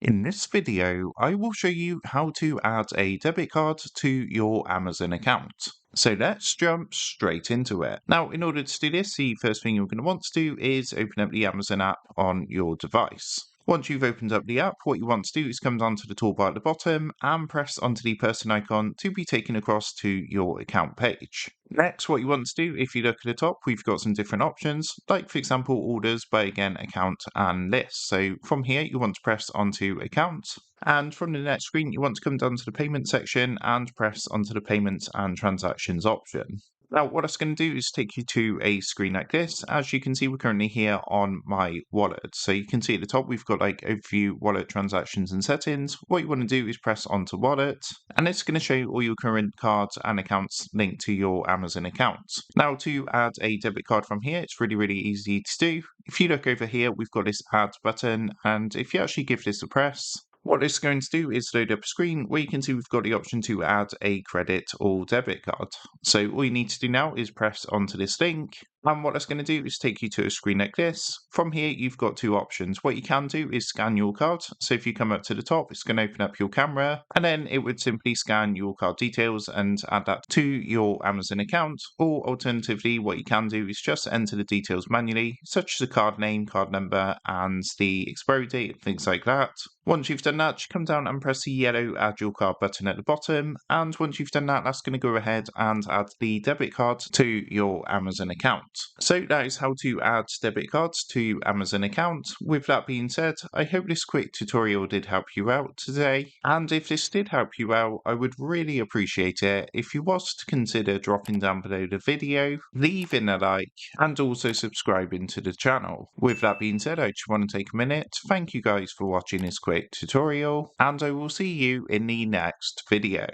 In this video, I will show you how to add a debit card to your Amazon account. So let's jump straight into it. Now, in order to do this, the first thing you're going to want to do is open up the Amazon app on your device. Once you've opened up the app, what you want to do is come down to the toolbar at the bottom and press onto the person icon to be taken across to your account page. Next, what you want to do, if you look at the top, we've got some different options, like for example, orders, buy again, account, and list. So from here, you want to press onto account. And from the next screen, you want to come down to the payment section and press onto the payments and transactions option. Now, what it's going to do is take you to a screen like this. As you can see, we're currently here on my wallet. So you can see at the top, we've got like overview, wallet transactions and settings. What you want to do is press onto wallet, and it's going to show you all your current cards and accounts linked to your Amazon account. Now, to add a debit card from here, it's really easy to do. If you look over here, we've got this add button, and if you actually give this a press, what it's going to do is load up a screen where you can see we've got the option to add a credit or debit card. So all you need to do now is press onto this link. And what it's going to do is take you to a screen like this. From here, you've got two options. What you can do is scan your card. So if you come up to the top, it's going to open up your camera, and then it would simply scan your card details and add that to your Amazon account. Or alternatively, what you can do is just enter the details manually, such as the card name, card number, and the expiry date, and things like that. Once you've done that, you come down and press the yellow add your card button at the bottom. And once you've done that, that's going to go ahead and add the debit card to your Amazon account. So that is how to add debit cards to Amazon account. With that being said, I hope this quick tutorial did help you out today. And if this did help you out, I would really appreciate it if you was to consider dropping down below the video, leaving a like, and also subscribing to the channel. With that being said, I just want to take a minute to thank you guys for watching this quick tutorial, and I will see you in the next video.